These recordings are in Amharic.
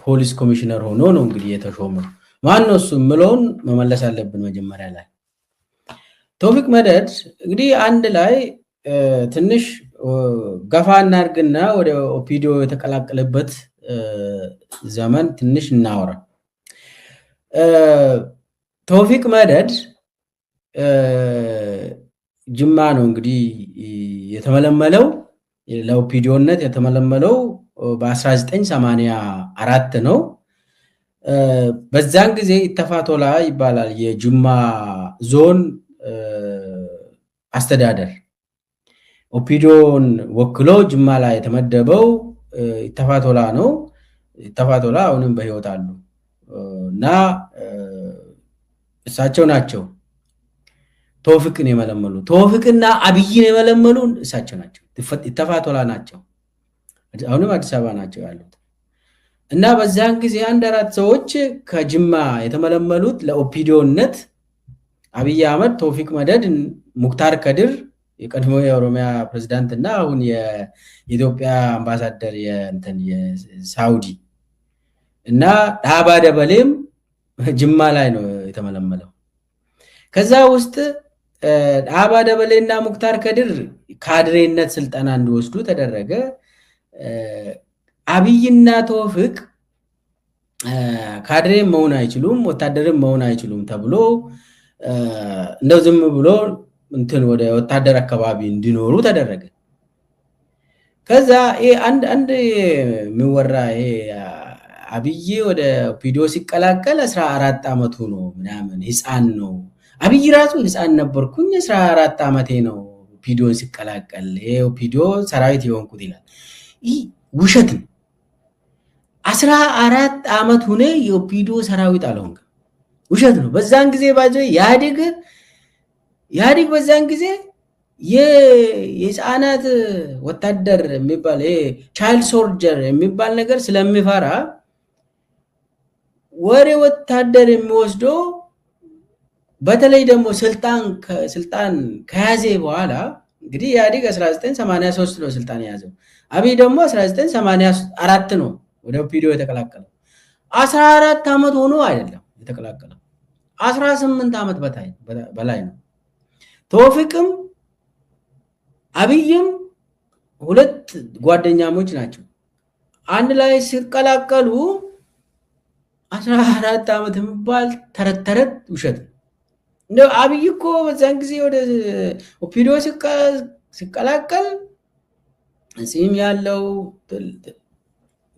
ፖሊስ ኮሚሽነር ሆኖ ነው እንግዲህ የተሾመው። ማን ነው እሱ ምለውን መመለስ አለብን መጀመሪያ ላይ። ቶፊቅ መደድ እንግዲህ አንድ ላይ ትንሽ ገፋ እናርግና ወደ ኦፒዲዮ የተቀላቀለበት ዘመን ትንሽ እናወራ። ቶፊቅ መደድ ጅማ ነው እንግዲህ የተመለመለው፣ ለኦፒዲዮነት የተመለመለው በ1984 ነው። በዛን ጊዜ ኢተፋቶላ ይባላል የጅማ ዞን አስተዳደር። ኦፒዲዮን ወክሎ ጅማ ላይ የተመደበው ኢተፋቶላ ነው። ኢተፋቶላ አሁንም በህይወት አሉ እና እሳቸው ናቸው ቶፊቅን የመለመሉ። ቶፊቅና አብይን የመለመሉ እሳቸው ናቸው፣ ኢተፋቶላ ናቸው። አሁንም አዲስ አበባ ናቸው ያሉት። እና በዛን ጊዜ አንድ አራት ሰዎች ከጅማ የተመለመሉት ለኦፒዲዮነት አብይ አህመድ፣ ቶፊቅ መደድ፣ ሙክታር ከድር የቀድሞ የኦሮሚያ ፕሬዝዳንት እና አሁን የኢትዮጵያ አምባሳደር የሳውዲ እና ዳባ ደበሌም ጅማ ላይ ነው የተመለመለው። ከዛ ውስጥ ዳባ ደበሌና ሙክታር ከድር ካድሬነት ስልጠና እንዲወስዱ ተደረገ። አብይና ቶፊቅ ካድሬ መሆን አይችሉም፣ ወታደርም መሆን አይችሉም ተብሎ እንደው ዝም ብሎ እንትን ወደ ወታደር አካባቢ እንዲኖሩ ተደረገ። ከዛ አንድ የሚወራ አብይ ወደ ኦፒዲዮ ሲቀላቀል 14 ዓመቱ ነው ምናምን፣ ህፃን ነው። አብይ ራሱ ህፃን ነበርኩኝ 14 ዓመቴ ነው ኦፒዲዮን ሲቀላቀል ኦፒዲዮ ሰራዊት የሆንኩት ይላል። ይህ ውሸት ነው። 14 ዓመት ሆነ የኦፒዲዮ ሰራዊት አልሆንክም፣ ውሸት ነው። በዛን ጊዜ ባጆ ያዲግ በዛን ጊዜ የህፃናት ወታደር የሚባል ቻይልድ ሶልጀር የሚባል ነገር ስለሚፈራ ወሬ ወታደር የሚወስደው በተለይ ደግሞ ስልጣን ከያዘ በኋላ እንግዲህ ያዲግ 1983 ነው ስልጣን የያዘው። አብይ ደግሞ 1984 ነው ወደ ኦፒዲዮ የተቀላቀለው። 14 ዓመት ሆኖ አይደለም የተቀላቀለው፣ 18 ዓመት በላይ ነው። ቶፊቅም አብይም ሁለት ጓደኛሞች ናቸው። አንድ ላይ ሲቀላቀሉ 14 ዓመት የሚባል ተረት ውሸት ነው። እንደው አብይ እኮ በዛን ጊዜ ወደ ኦፒዲዮ ሲቀላቀል ጺም ያለው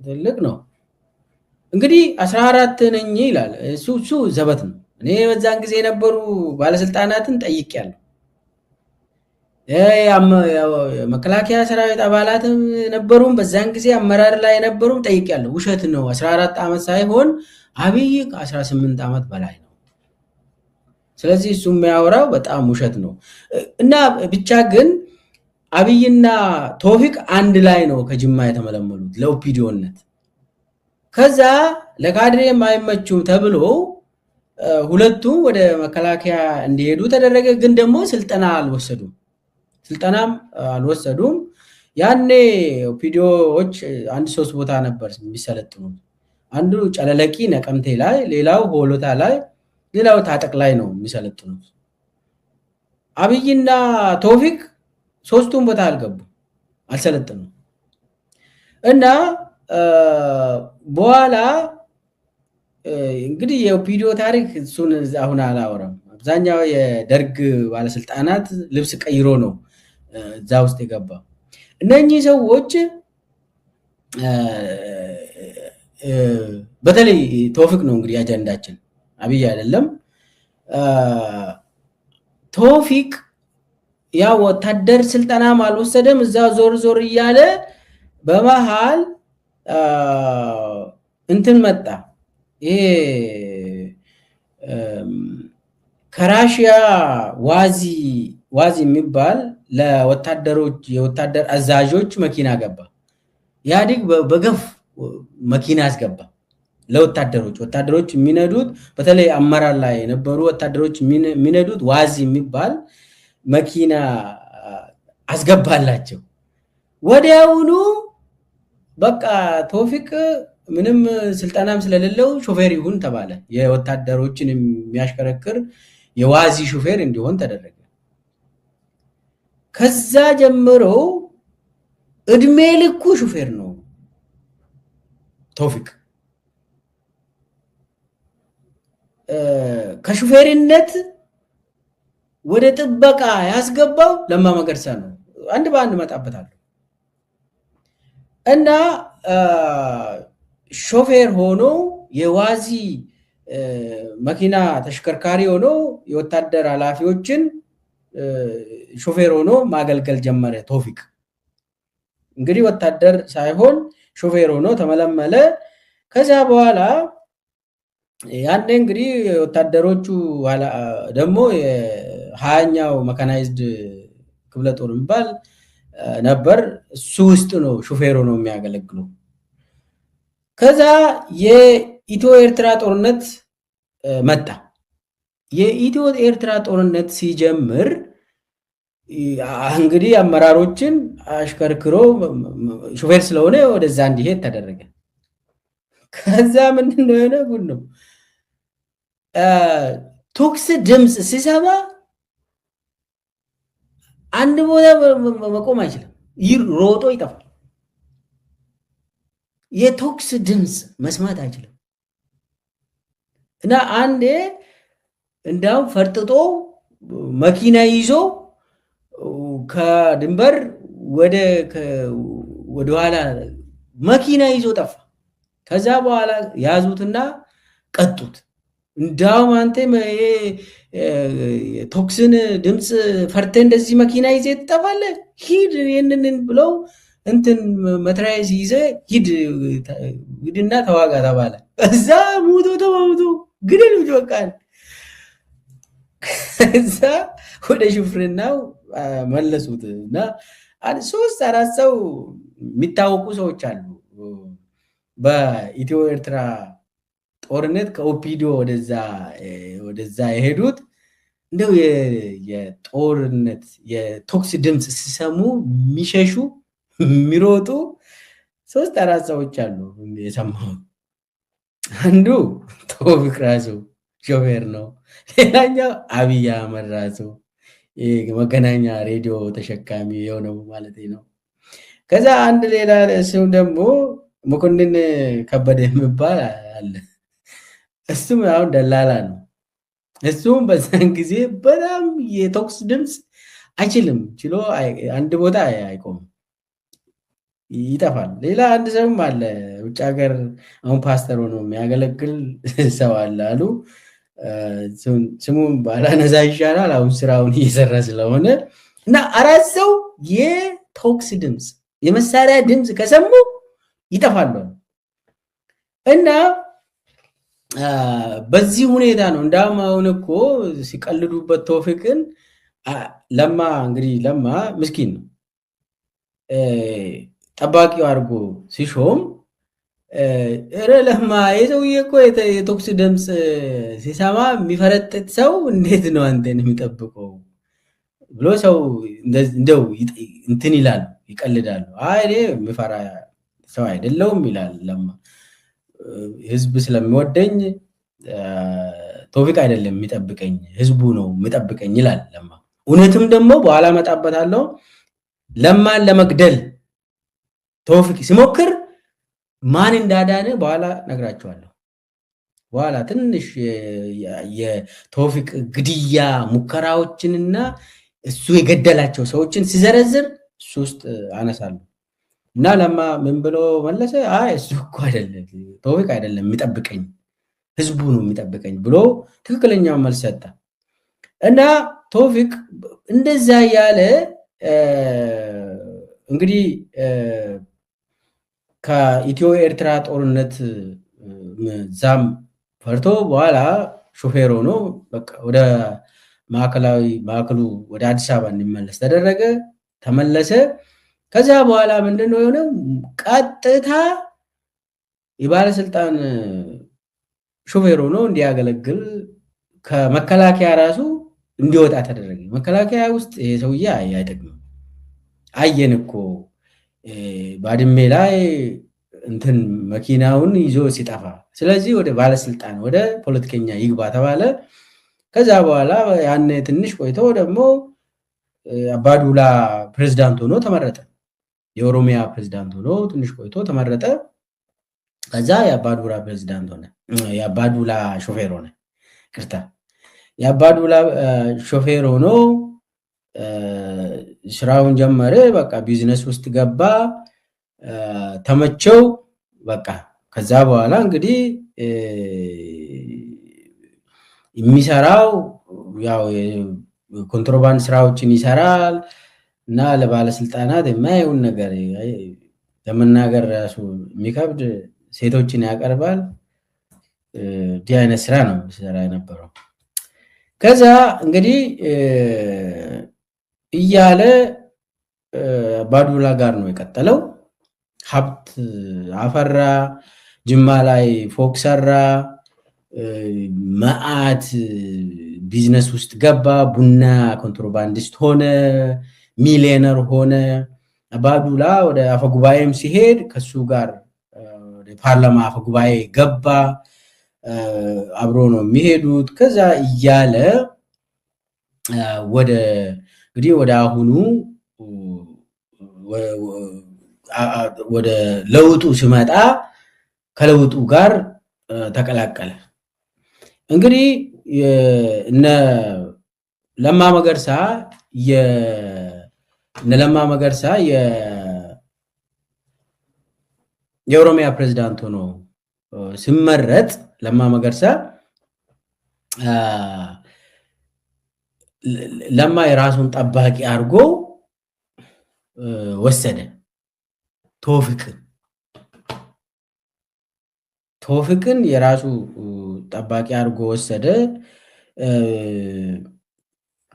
ትልቅ ነው። እንግዲህ 14 ነኝ ይላል እሱ ዘበት ነው። እኔ በዛን ጊዜ የነበሩ ባለስልጣናትን ጠይቄያለሁ። መከላከያ ሰራዊት አባላትም ነበሩም በዛን ጊዜ አመራር ላይ የነበሩም ጠይቄያለሁ። ውሸት ነው። 14 ዓመት ሳይሆን አብይ ከ18 ዓመት በላይ ነው። ስለዚህ እሱ የሚያወራው በጣም ውሸት ነው። እና ብቻ ግን አብይና ቶፊቅ አንድ ላይ ነው ከጅማ የተመለመሉት ለኦፒዲዮነት። ከዛ ለካድሬ የማይመቹም ተብሎ ሁለቱም ወደ መከላከያ እንዲሄዱ ተደረገ። ግን ደግሞ ስልጠናም አልወሰዱም። ያኔ ኦፒዲዮዎች 1-3 ቦታ ነበር የሚሰለጥኑት። አንዱ ጨለለቂ ነቀምቴ ላይ፣ ሌላው ሆሎታ ላይ፣ ሌላው ታጠቅ ላይ ነው የሚሰለጥኑት። አብይና ቶፊቅ ሶስቱም ቦታ አልሰለጥኑም። እና በኋላ እንግዲህ የኦፒዲዮ ታሪክ እሱን አሁን አላወራም። አብዛኛው የደርግ ባለስልጣናት ልብስ ቀይሮ ነው እዛ ውስጥ የገባ። እነኚህ ሰዎች በተለይ ቶፊቅ ነው እንግዲህ አጀንዳችን፣ አብይ አይደለም። ቶፊቅ ያው ወታደር ስልጠናም አልወሰደም፣ እዛ ዞር እያለ በመሃል እንትን መጣ። ይሄ ከራሽያ ዋዚ የሚባል ለወታደሮች የወታደር አዛዦች መኪና ገባ። ያዲግ በገፍ መኪና አስገባ ለወታደሮች የሚነዱት፣ በተለይ አመራር ላይ የነበሩ ወታደሮች የሚነዱት ዋዚ የሚባል መኪና አስገባላቸው። ወዲያውኑ በቃ ቶፊቅ ምንም ስልጠናም ስለሌለው ሾፌር ይሁን ተባለ። የወታደሮችን የሚያሽከረክር የዋዚ ሾፌር እንዲሆን ተደረገ። ከዛ ጀምሮ እድሜ ልኩ ሾፌር ነው ቶፊቅ። ከሹፌርነት ወደ ጥበቃ ያስገባው ለማ መገርሳ ነው። አንድ በአንድ መጣበታለሁ። እና ሾፌር ሆኖ የዋዚ መኪና ተሽከርካሪ ሆኖ የወታደር ኃላፊዎችን ሾፌር ሆኖ ማገልገል ጀመረ ቶፊቅ። እንግዲህ ወታደር ሳይሆን ሾፌር ሆኖ ተመለመለ። ከዚያ በኋላ ያኔ እንግዲህ ወታደሮቹ ደግሞ የ20ኛው መካናይዝድ ክፍለ ጦር የሚባል ነበር። እሱ ውስጥ ነው ሾፌር ሆኖ የሚያገለግለው። ከዛ የኢትዮ ኤርትራ ጦርነት መጣ። የኢትዮ ኤርትራ ጦርነት ሲጀምር እንግዲህ አመራሮችን አሽከርክሮ ሾፌር ስለሆነ ወደዛ እንዲሄድ ተደረገ። ከዛ ምንድነው የሆነ ጉድ ነው። ቶክስ ድምፅ ሲሰማ አንድ ቦታ መቆም አይችልም፣ ሮጦ ይጠፋል። የቶክስ ድምፅ መስማት አይችልም። እና አንዴ እንዳውም ፈርጥጦ መኪና ይዞ ከድንበር ወደ ኋላ መኪና ይዞ ጠፋ። ከዛ በኋላ ያዙትና ቀጡት። እንዳውም አንተ ቶክስን ድምፅ ፈርተ እንደዚህ መኪና ይዘ ትጠፋለህ፣ ሂድ ይህንን ብለው እንትን መትራየስ ይዘ ሂድና ተዋጋ ተባለ። እዛ ሙቶ ተማሙቶ ግድል በቃል። ከዛ ወደ ሹፍርናው መለሱት እና 3-4 ሰው የሚታወቁ ሰዎች አሉ በኢትዮ ኤርትራ ጦርነት ከኦፒዲዮ ወደዛ የሄዱት። እንደው የጦርነት የቶክስ ድምፅ ሲሰሙ የሚሸሹ የሚሮጡ 3-4 ሰዎች አሉ የሰማሁት። አንዱ ቶፊቅ ራሱ ሾፌር ነው። ሌላኛው አብይ አህመድ ራሱ መገናኛ ሬዲዮ ተሸካሚ የሆነው ማለት ነው። ከዛ አንድ ሌላ ስም ደግሞ መኮንን ከበደ የሚባል አለ። እሱም አሁን ደላላ ነው። እሱም በዛን ጊዜ በጣም የቶክስ ድምፅ አይችልም፣ ችሎ አንድ ቦታ አይቆምም፣ ይጠፋል። ሌላ አንድ ሰውም አለ ውጭ ሀገር አሁን ፓስተር ሆኖ የሚያገለግል ሰው አለ አሉ። ስሙም ባላነሳ ይሻላል፣ አሁን ስራውን እየሰራ ስለሆነ። እና 4 ሰው የቶክስ ድምፅ የመሳሪያ ድምፅ ከሰሙ ይጠፋሉ። እና በዚህ ሁኔታ ነው። እንዳውም አሁን እኮ ሲቀልዱበት ቶፊቅን ለማ እንግዲህ ለማ ምስኪን ነው፣ ጠባቂው አድርጎ ሲሾም ለማ የሰውዬ እኮ የቶክስ ድምፅ ሲሰማ የሚፈረጥጥ ሰው እንዴት ነው አንተን የሚጠብቀው ብሎ ሰው እንደው እንትን ይላሉ፣ ይቀልዳሉ። እኔ የሚፈራ ሰው አይደለሁም ይላል ለማ። ህዝብ ስለሚወደኝ ቶፊቅ አይደለም የሚጠብቀኝ ህዝቡ ነው የሚጠብቀኝ ይላል ለማ። እውነትም ደግሞ በኋላ መጣበታለሁ ለማን ለመግደል ቶፊቅ ሲሞክር ማን እንዳዳነ በኋላ ነግራቸዋለሁ። በኋላ ትንሽ የቶፊቅ ግድያ ሙከራዎችንና እሱ የገደላቸው ሰዎችን ሲዘረዝር እሱ ውስጥ አነሳለሁ። እና ለማ ምን ብሎ መለሰ? እሱ እኮ አይደለም ቶፊቅ አይደለም የሚጠብቀኝ ህዝቡ ነው የሚጠብቀኝ ብሎ ትክክለኛው መልስ ሰጠ። እና ቶፊቅ እንደዛ ያለ እንግዲህ ከኢትዮ ኤርትራ ጦርነት ዛም ፈርቶ በኋላ ሾፌር ሆኖ በቃ ወደ ማዕከሉ ወደ አዲስ አበባ እንዲመለስ ተደረገ። ተመለሰ። ከዛ በኋላ ምንድነው የሆነው? ቀጥታ የባለስልጣን ሾፌር ሆኖ እንዲያገለግል ከመከላከያ ራሱ እንዲወጣ ተደረገ። መከላከያ ውስጥ ይሄ ሰውዬ አይጠቅምም፣ አየን እኮ ባድሜ ላይ እንትን መኪናውን ይዞ ሲጠፋ፣ ስለዚህ ወደ ባለስልጣን ወደ ፖለቲከኛ ይግባ ተባለ። ከዛ በኋላ ያኔ ትንሽ ቆይቶ ደግሞ አባዱላ ፕሬዝዳንት ሆኖ ተመረጠ። የኦሮሚያ ፕሬዝዳንት ሆኖ ትንሽ ቆይቶ ተመረጠ። ከዛ የአባዱላ ፕሬዝዳንት ሆነ፣ የአባዱላ ሾፌር ሆነ። ቅርታ የአባዱላ ሾፌር ሆኖ ስራውን ጀመረ። በቃ ቢዝነስ ውስጥ ገባ፣ ተመቸው። በቃ ከዛ በኋላ እንግዲህ የሚሰራው ያው ኮንትሮባንድ ስራዎችን ይሰራል እና ለባለስልጣናት የማይሆን ነገር ለመናገር ራሱ የሚከብድ ሴቶችን ያቀርባል። እንዲህ አይነት ስራ ነው ሲሰራ የነበረው። ከዛ እንግዲህ እያለ አባዱላ ጋር ነው የቀጠለው። ሀብት አፈራ፣ ጅማ ላይ ፎቅ ሰራ፣ መዓት ቢዝነስ ውስጥ ገባ፣ ቡና ኮንትሮባንዲስት ሆነ፣ ሚሊዮነር ሆነ። አባዱላ ወደ አፈጉባኤም ሲሄድ ከሱ ጋር ወደ ፓርላማ አፈጉባኤ ገባ፣ አብሮ ነው የሚሄዱት። ከዛ እያለ ወደ እንግዲህ ወደ አሁኑ ወደ ለውጡ ሲመጣ ከለውጡ ጋር ተቀላቀለ። እንግዲህ እነ ለማ መገርሳ የኦሮሚያ ፕሬዝዳንት ሆኖ ሲመረጥ ለማ መገርሳ ለማ የራሱን ጠባቂ አድርጎ ወሰደ። ቶፊቅን የራሱ ጠባቂ አድርጎ ወሰደ።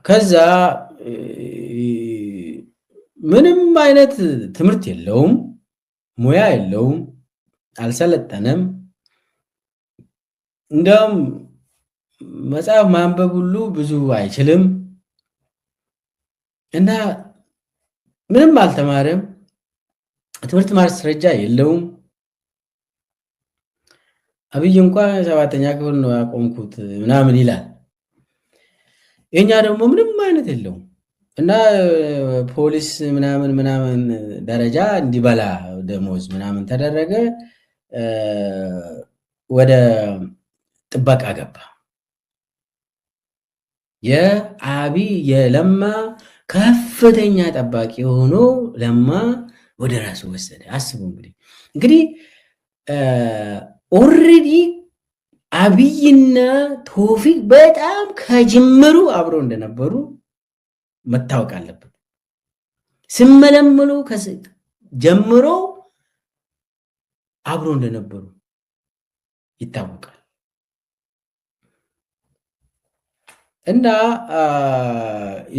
ከዛ ምንም አይነት ትምህርት የለውም፣ ሙያ የለውም፣ አልሰለጠነም። እንደውም መጽሐፍ ማንበብ ሁሉ ብዙ አይችልም እና ምንም አልተማረም። ትምህርት ማስረጃ የለውም። አብይ እንኳን 7ኛ ክፍል ነው ያቆምኩት ምናምን ይላል። የኛ ደግሞ ምንም አይነት የለውም እና ፖሊስ ምናምን ደረጃ እንዲበላ ደሞዝ ምናምን ተደረገ። ወደ ጥበቃ ገባ። የአብይ የለማ ከፍተኛ ጠባቂ ሆኖ ለማ ወደ ራሱ ወሰደ። አስቡ እንግዲህ ኦልሬዲ አብይና ቶፊቅ በጣም ከጅምሩ አብሮ እንደነበሩ መታወቅ አለበት። ሲመለመሉ ጀምሮ አብሮ እንደነበሩ ይታወቃል። እና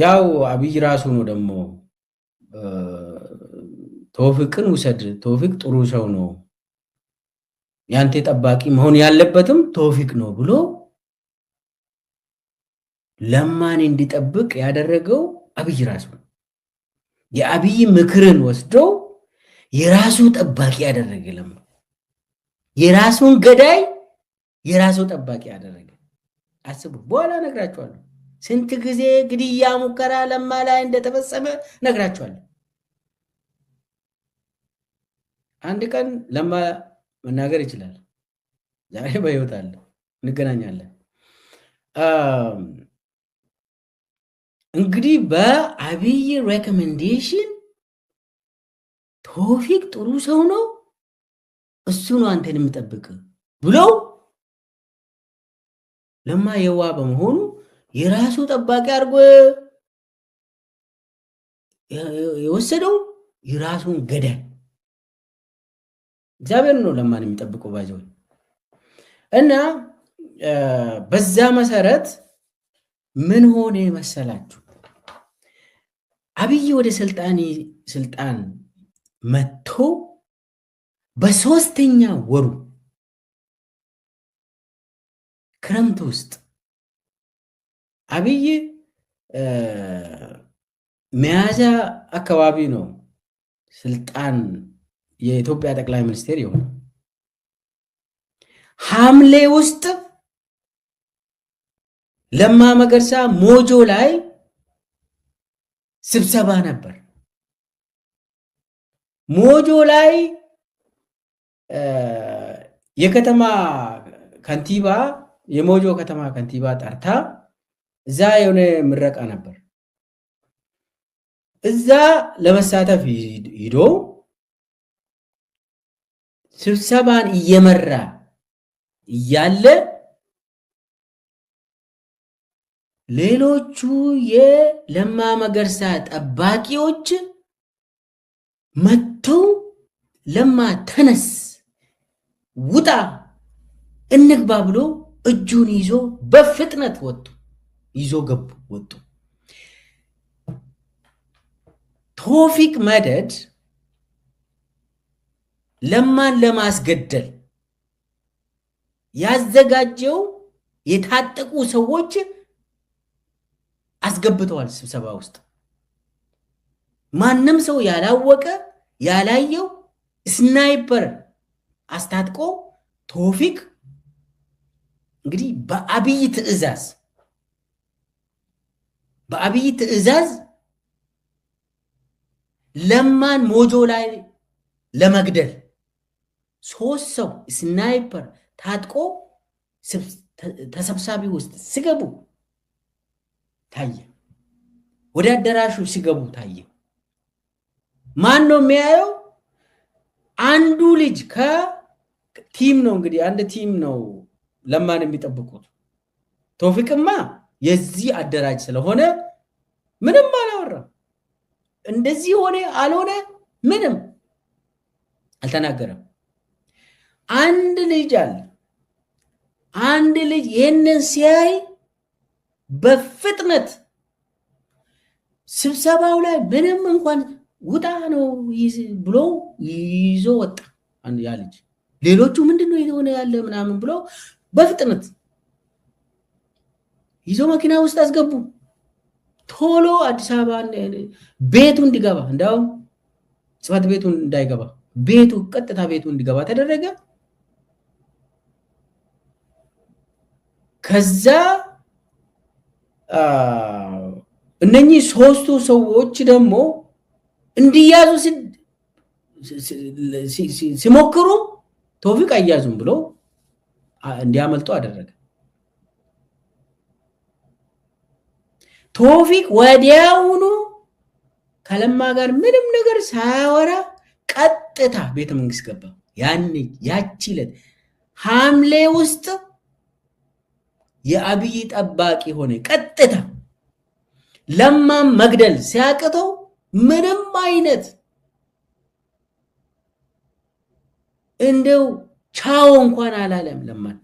ያው አብይ ራሱ ነው ደግሞ ቶፊቅን ውሰድ፣ ቶፊቅ ጥሩ ሰው ነው፣ ያንተ ጠባቂ መሆን ያለበትም ቶፊቅ ነው ብሎ ለማን እንዲጠብቅ ያደረገው አብይ ራሱ ነው። የአብይ ምክርን ወስዶ የራሱ ጠባቂ ያደረገ ለማ፣ የራሱን ገዳይ የራሱ ጠባቂ ያደረገ። አስቡ። በኋላ ነግራችኋለሁ ስንት ጊዜ ግድያ ሙከራ ለማ ላይ እንደተፈጸመ ነግራችኋለሁ። አንድ ቀን ለማ መናገር ይችላል። ዛሬ በህይወት አለ፣ እንገናኛለን። እንግዲህ በአብይ ሬኮሜንዴሽን ቶፊቅ ጥሩ ሰው ነው፣ እሱ ነው አንተን የምጠብቅ ብለው ለማ የዋ በመሆኑ የራሱ ጠባቂ አድርጎ የወሰደው የራሱን ገዳይ እግዚአብሔር ነው ለማን የሚጠብቀው ባይዘው። እና በዛ መሰረት ምን ሆነ መሰላችሁ? አብይ ወደ ስልጣን መጥቶ በ3ኛ ወሩ ክረምት ውስጥ አብይ ሚያዝያ አካባቢ ነው ስልጣን የኢትዮጵያ ጠቅላይ ሚኒስቴር የሆነው ሐምሌ ውስጥ ለማ መገርሳ ሞጆ ላይ ስብሰባ ነበር። ሞጆ ላይ የከተማ ከንቲባ የሞጆ ከተማ ከንቲባ ጠርታ እዛ የሆነ ምረቃ ነበር። እዛ ለመሳተፍ ሂዶ ስብሰባን እየመራ እያለ ሌሎቹ የለማ መገርሳ ጠባቂዎች መጥተው ለማ ተነስ፣ ውጣ፣ እንግባ ብሎ እጁን ይዞ በፍጥነት ወጡ። ይዞ ገቡ ወጡ። ቶፊቅ መደድ ለማን ለማስገደል ያዘጋጀው የታጠቁ ሰዎች አስገብተዋል ስብሰባ ውስጥ። ማንም ሰው ያላወቀ ያላየው ስናይፐር አስታጥቆ ቶፊቅ እንግዲህ በአብይ ትዕዛዝ ለማን ሞጆ ላይ ለመግደል 3 ሰው ስናይፐር ታጥቆ ተሰብሳቢ ውስጥ ሲገቡ ታየ። ወደ አዳራሹ ሲገቡ ታየ። ማን ነው የሚያየው? አንዱ ልጅ ከቲም ነው እንግዲህ አንድ ቲም ነው ለማን የሚጠብቁት። ቶፊቅማ የዚህ አደራጅ ስለሆነ ምንም አላወራም። እንደዚህ ሆነ አልሆነ ምንም አልተናገረም። አንድ ልጅ አለ። አንድ ልጅ ይህንን ሲያይ በፍጥነት ስብሰባው ላይ ምንም እንኳን ውጣ ነው ብሎ ይዞ ወጣ ያ ልጅ። ሌሎቹ ምንድነው የሆነ ያለ ምናምን ብሎ በፍጥነት ይዞ መኪና ውስጥ አስገቡ። ቶሎ አዲስ አበባ ቤቱ እንዲገባ፣ እንዳውም ጽፈት ቤቱ እንዳይገባ ቤቱ ቀጥታ ቤቱ እንዲገባ ተደረገ። ከዛ እነኚህ 3ቱ ሰዎች ደግሞ እንዲያዙ ሲሞክሩ ቶፊቅ አያዙም ብሎ እንዲያመልጡ አደረገ። ቶፊቅ ወዲያውኑ ከለማ ጋር ምንም ነገር ሳያወራ ቀጥታ ቤተ መንግስት ገባ። ያቺ ዕለት ሐምሌ ውስጥ የአብይ ጠባቂ ሆነ። ቀጥታ ለማም መግደል ሲያቅተው ምንም አይነት እንደው ቻው እንኳን አላለም። ለማን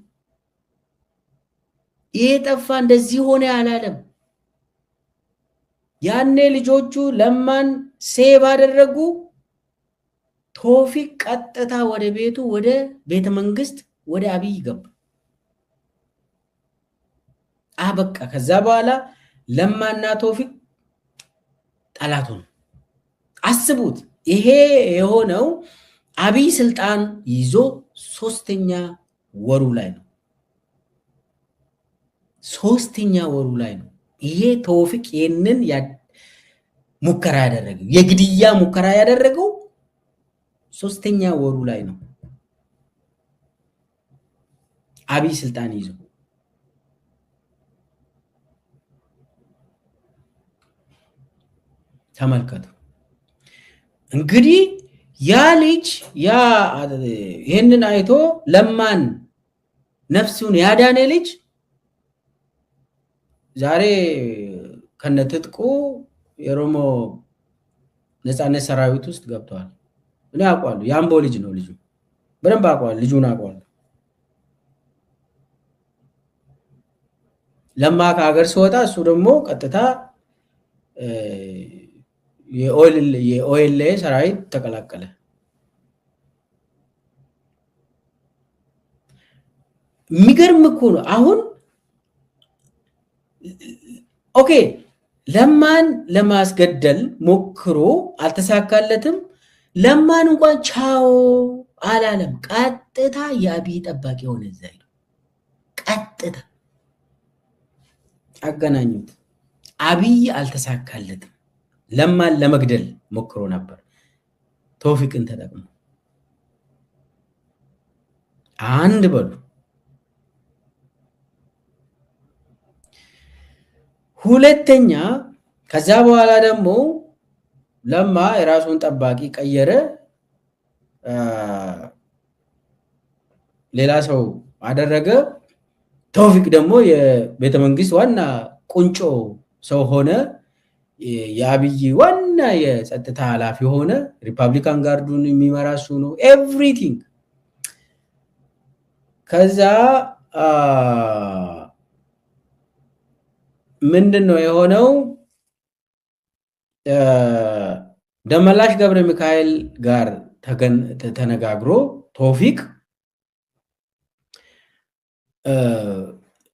ይሄ ጠፋ እንደዚህ ሆነ አላለም። ያኔ ልጆቹ ለማን ሴቭ አደረጉ። ቶፊቅ ቀጥታ ወደ ቤቱ ወደ ቤተ መንግስት ወደ አብይ ገባ። በቃ ከዛ በኋላ ለማና ቶፊቅ ጠላት ሆኑ። አስቡት፣ ይሄ የሆነው አብይ ስልጣን ይዞ 3ኛ ወሩ ላይ ነው። 3ኛ ወሩ ላይ ነው። ይሄ ቶፊቅ ይሄንን ሙከራ ያደረገው የግድያ ሙከራ ያደረገው 3ኛ ወሩ ላይ ነው። አብይ ስልጣን ይዞ ተመልከቱ። እንግዲህ ያ ልጅ ይሄንን አይቶ ለማን ነፍሱን ያዳነ ልጅ ዛሬ ከነትጥቁ የኦሮሞ ነፃነት ሰራዊት ውስጥ ገብቷል። እኔ አውቀዋለሁ። የአምቦ ልጅ ነው። ልጁ በደንብ አውቀዋለሁ። ልጁን አውቀዋለሁ። ለማ ከሀገር ሲወጣ እሱ ደግሞ ቀጥታ የኦኤልኤ ሰራዊት ተቀላቀለ። የሚገርም እኮ ነው። አሁን ኦኬ ለማን ለማስገደል ሞክሮ አልተሳካለትም። ለማን እንኳን ቻው አላለም። ቀጥታ የአብይ ጠባቂ ሆነ። እዛ ቀጥታ አገናኙት። አብይ አልተሳካለትም። ለማን ለመግደል ሞክሮ ነበር። ቶፊቅን ተጠቅሞ አንድ በሉ። ሁለተኛ ከዛ በኋላ ደግሞ ለማ የራሱን ጠባቂ ቀየረ፣ ሌላ ሰው አደረገ። ቶፊቅ ደግሞ የቤተ መንግስት ዋና ቁንጮ ሰው ሆነ። የአብይ ዋና የጸጥታ ኃላፊ ሆነ። ሪፐብሊካን ጋርዱን የሚመራ እሱ ነው። ኤቭሪቲንግ። ከዛ ምንድን ነው የሆነው? ደመላሽ ገብረ ሚካኤል ጋር ተነጋግሮ ቶፊቅ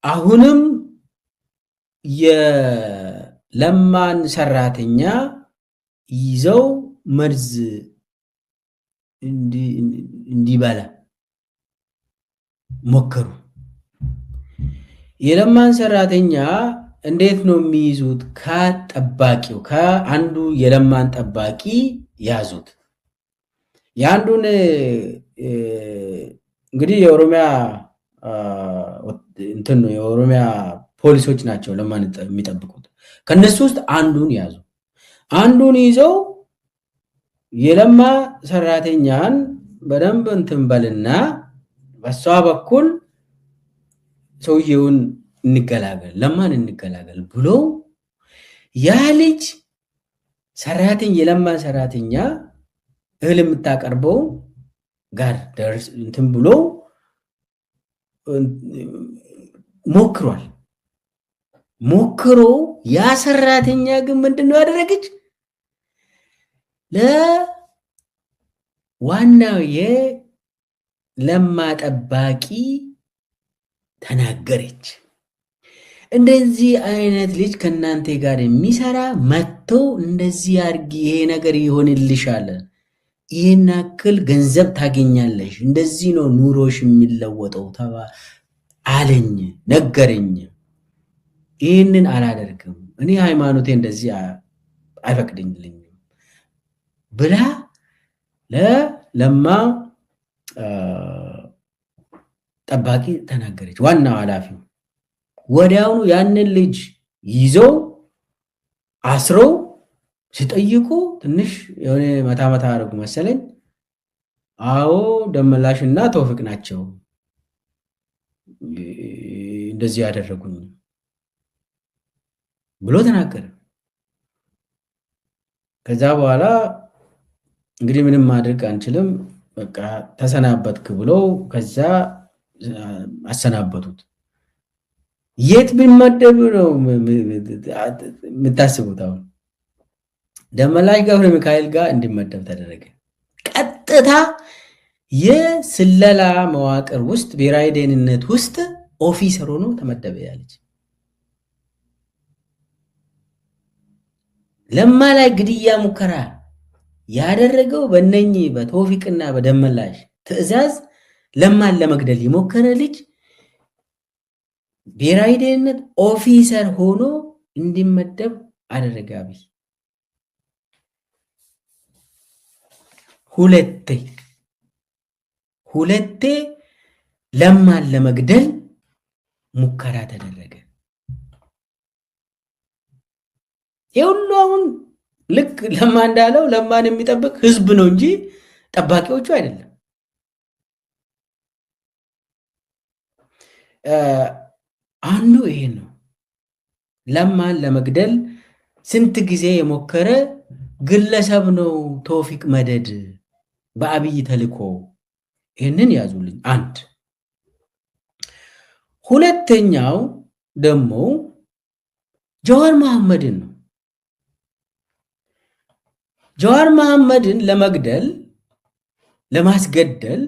አሁንም የለማን ሰራተኛ ይዘው መርዝ እንዲበላ ሞከሩ። የለማን ሰራተኛ እንዴት ነው የሚይዙት? ከጠባቂው ከአንዱ የለማን ጠባቂ ያዙት። የአንዱን እንግዲህ የኦሮሚያ እንትን ነው፣ የኦሮሚያ ፖሊሶች ናቸው ለማን የሚጠብቁት። ከነሱ ውስጥ አንዱን ያዙ። አንዱን ይዘው የለማ ሰራተኛን በደንብ እንትን በልና በሷ በኩል ሰውየውን እንገላገል፣ ለማን እንገላገል ብሎ ያ ልጅ የለማ ሰራተኛ እህል የምታቀርበው ጋር ደርስ እንትን ብሎ ሞክሮ ያ ሰራተኛ ግን ምንድነው ያደረገች? ለዋናው የለማ ጠባቂ ተናገረች። እንደዚህ አይነት ልጅ ከናንተ ጋር የሚሰራ መጥቶ እንደዚህ አድርጊ፣ ይሄ ነገር ይሆንልሻል፣ ይሄን ያክል ገንዘብ ታገኛለሽ፣ እንደዚህ ነው ኑሮሽ የሚለወጠው አለኝ፣ ነገረኝ። ይህንን አላደርግም፣ እኔ ሃይማኖቴ እንደዚህ አይፈቅድልኝም ብላ ለለማ ጠባቂ ተናገረች። ዋናው ኃላፊው ወዲያውኑ ያንን ልጅ ይዘው አስረው ሲጠይቁ ትንሽ የሆነ መታ አደረጉ መሰለኝ። አዎ ደመላሽ እና ቶፊቅ ናቸው እንደዚህ ያደረጉኝ ብሎ ተናገረ። ከዛ በኋላ እንግዲህ ምንም ማድረግ አንችልም፣ በቃ ተሰናበትክ ብሎ ከዛ አሰናበቱት። የት ቢመደብ ነው የምታስቡት? አሁን ደመላሽ ገብረ ሚካኤል ጋር እንዲመደብ ተደረገ። ቀጥታ የስለላ መዋቅር ውስጥ ብሔራዊ ደህንነት ውስጥ ኦፊሰር ሆኖ ተመደበ። ያለች ለማ ላይ ግድያ ሙከራ ያደረገው በእነኚህ በቶፊቅና በደመላሽ ትዕዛዝ ለማን ለመግደል የሞከረ ልጅ ብሔራዊ ደህንነት ኦፊሰር ሆኖ እንዲመደብ አደረገ አብይ። ሁለቴ ለማን ለመግደል ሙከራ ተደረገ። የሁሉ አሁን ልክ ለማ እንዳለው ለማን የሚጠብቅ ህዝብ ነው እንጂ ጠባቂዎቹ አይደለም። አንዱ ይሄ ነው። ለማን ለመግደል ስንት ጊዜ የሞከረ ግለሰብ ነው ቶፊቅ መደድ በአብይ ተልኮ። ይህንን ያዙልኝ። አንድ ሁለተኛው ደግሞ ጀዋር መሐመድን ነው። ጀዋር መሐመድን ለመግደል ለማስገደል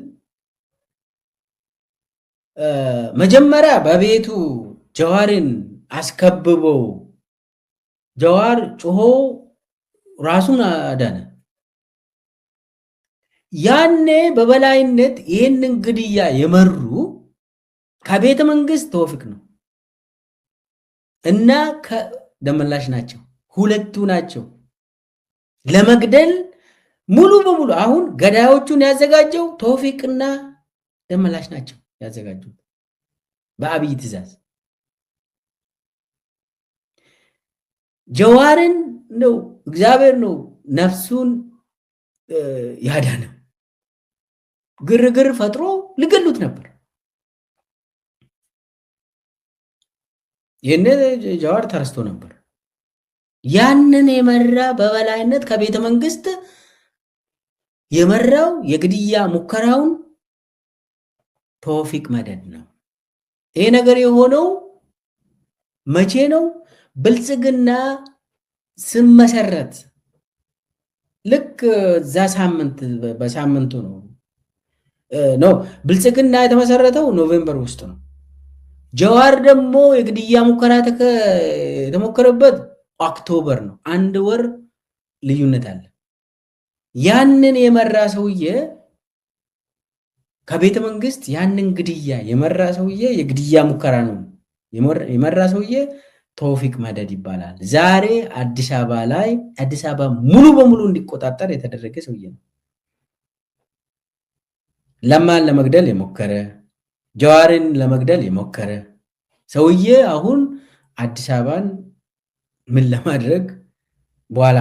መጀመሪያ በቤቱ ጀዋርን አስከብበው ጀዋር ጮሆ ራሱን አዳነ። ያኔ በበላይነት ይህንን ግድያ የመሩ ከቤተ መንግስት ተውፊቅ ነው እና ደመላሽ ናቸው። ሁለቱ ናቸው ለመግደል ሙሉ በሙሉ። አሁን ገዳዮቹን ያዘጋጀው ተውፊቅና ደመላሽ ናቸው ያዘጋጁት በአብይ ትእዛዝ። ጀዋርን ነው እግዚአብሔር ነው ነፍሱን ያዳነው። ግርግር ፈጥሮ ሊገሉት ነበር። ይህን ጀዋር ተረስቶ ነበር። ያንን የመራ በበላይነት ከቤተ መንግስት የመራው የግድያ ሙከራውን ተውፊቅ መደድ ነው። ይሄ ነገር የሆነው መቼ ነው? ብልጽግና ስመሰረት ልክ እዛ ሳምንት በሳምንቱ ነው ብልጽግና የተመሰረተው ኖቬምበር ውስጥ ነው። ጀዋር ደግሞ የግድያ ሙከራ የተሞከረበት ኦክቶበር ነው። አንድ ወር ልዩነት አለ። ያንን የመራ ሰውዬ ከቤተ መንግስት ያንን ግድያ የመራ ሰውዬ የግድያ ሙከራ ነው የመራ ሰውዬ ተውፊቅ መደድ ይባላል። ዛሬ አዲስ አበባ ሙሉ በሙሉ እንዲቆጣጠር የተደረገ ሰውዬ ነው። ለማን ለመግደል የሞከረ ጀዋርን ለመግደል የሞከረ ሰውዬ አሁን አዲስ አበባን ምን ለማድረግ በኋላ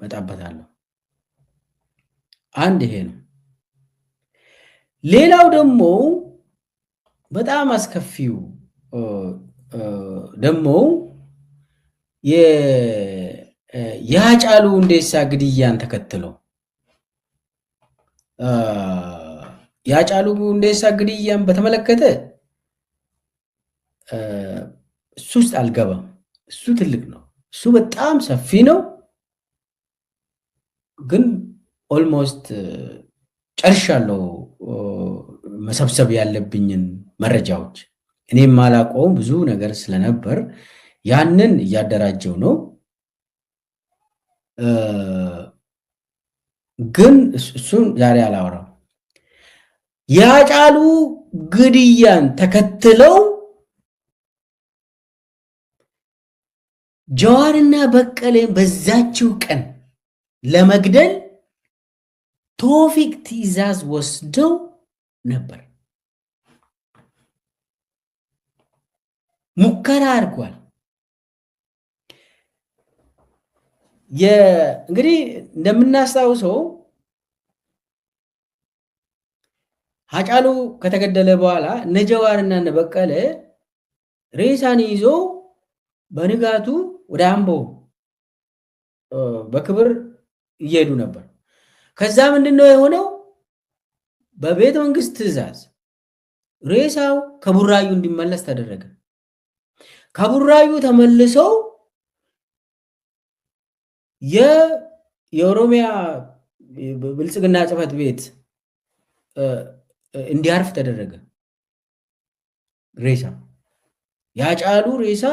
መጣበታለሁ። አንድ ይሄ ነው። ሌላው ደግሞ በጣም አስከፊው ደግሞ የሃጫሉ ሁንዴሳ ግድያን ተከትሎ የሃጫሉ ሁንዴሳ ግድያን በተመለከተ እሱ ውስጥ አልገባም። እሱ ትልቅ ነው። እሱ በጣም ሰፊ ነው። ግን ኦልሞስት ጨርሻለሁ መሰብሰብ ያለብኝን መረጃዎች። እኔም ማላውቀውም ብዙ ነገር ስለነበር ያንን እያደራጀው ነው። ግን እሱን ዛሬ አላወራም። የሃጫሉ ግድያን ተከትለው ጀዋርና በቀለን በዛችው ቀን ለመግደል ተውፊቅ ትዕዛዝ ወስደው ነበር። ሙከራ አድርጓል። እንግዲህ እንደምናስታውሰው ሃጫሉ ከተገደለ በኋላ እነ ጀዋርና እነ በቀለ ሬሳን ይዞ በንጋቱ ወደ አምቦ በክብር እየሄዱ ነበር። ከዛ ምንድነው የሆነው? በቤተ መንግስት ትዕዛዝ ሬሳው ከቡራዩ እንዲመለስ ተደረገ። ከቡራዩ ተመልሰው የኦሮሚያ ብልጽግና ጽሕፈት ቤት እንዲያርፍ ተደረገ። ሬሳ የሃጫሉ ሬሳ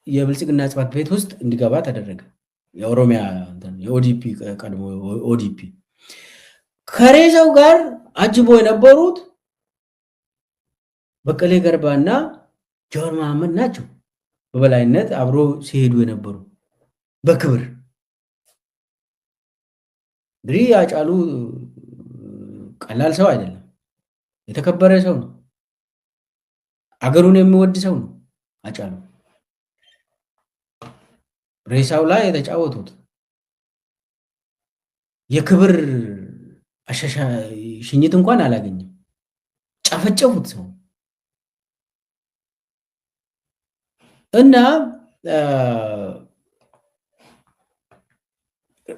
የብልጽግና ጽሕፈት ቤት ውስጥ እንዲገባ ተደረገ። የኦሮሚያ የኦዲፒ ቀድሞ ኦዲፒ ከሬሳው ጋር አጅቦ የነበሩት በቀለ ገርባና ጀዋር መሐመድ ናቸው። በበላይነት አብሮ ሲሄዱ የነበሩ በክብር እንግዲህ ሃጫሉ ቀላል ሰው አይደለም። የተከበረ ሰው ነው። አገሩን የሚወድ ሰው ነው ሃጫሉ። ሬሳው ላይ የተጫወቱት የክብር ሽኝት እንኳን አላገኘም። ጨፈጨፉት ሰው እና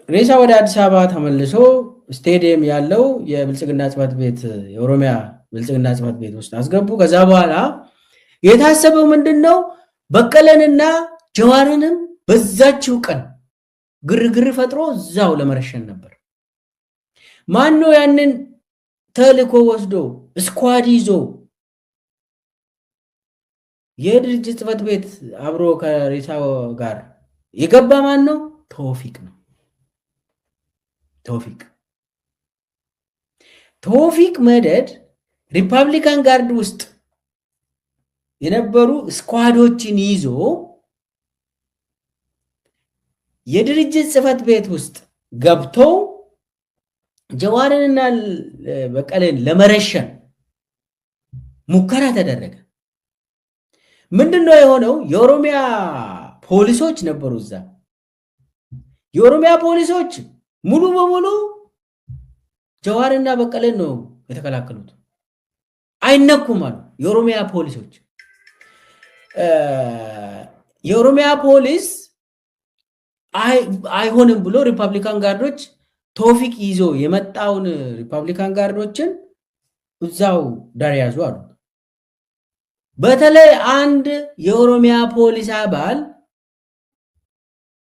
ሬሳ ወደ አዲስ አበባ ተመልሶ ስቴዲየም ያለው የብልጽግና ጽሕፈት ቤት የኦሮሚያ ብልጽግና ጽሕፈት ቤት ውስጥ አስገቡ። ከዛ በኋላ የታሰበው ምንድነው? በቀለንና ጀዋርንም በዛችው ቀን ግርግር ፈጥሮ እዛው ለመረሸን ነበር። ማነው ያንን ተልእኮ ወስዶ ስኳድ ይዞ የድርጅት ጽሕፈት ቤት አብሮ ከሬሳው ጋር የገባ? ማን ነው? ተውፊቅ ነው። ተውፊቅ ቶፊቅ መደድ ሪፐብሊካን ጋርድ ውስጥ የነበሩ ስኳዶችን ይዞ የድርጅት ጽህፈት ቤት ውስጥ ገብቶ ጀዋርንና በቀለን ለመረሸን ሙከራ ተደረገ። ምንድነው የሆነው? የኦሮሚያ ፖሊሶች ነበሩ እዛ። የኦሮሚያ ፖሊሶች ሙሉ በሙሉ ጀዋርና በቀለን ነው የተከላከሉት። አይነኩም አሉ የኦሮሚያ ፖሊሶች። የኦሮሚያ ፖሊስ አይሆንም ብሎ ሪፐብሊካን ጋርዶች ቶፊቅ ይዞ የመጣውን ሪፐብሊካን ጋርዶችን እዛው ዳር ያዙ አሉ። በተለይ አንድ የኦሮሚያ ፖሊስ አባል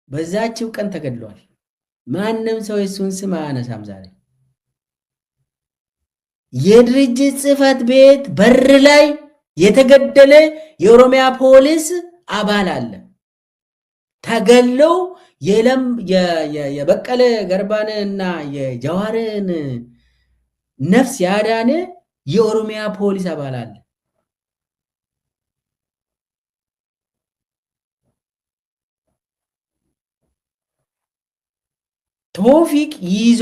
በዛችው ቀን ተገድሏል። ማንም ሰው የሱን ስም አያነሳም። ዛሬ የድርጅት ጽህፈት ቤት በር ላይ የተገደለ የኦሮሚያ ፖሊስ አባል አለ። ተገለው የበቀለ ገርባን እና የጀዋርን ነፍስ ያዳነ የኦሮሚያ ፖሊስ አባል አለ። ቶፊቅ ይዞ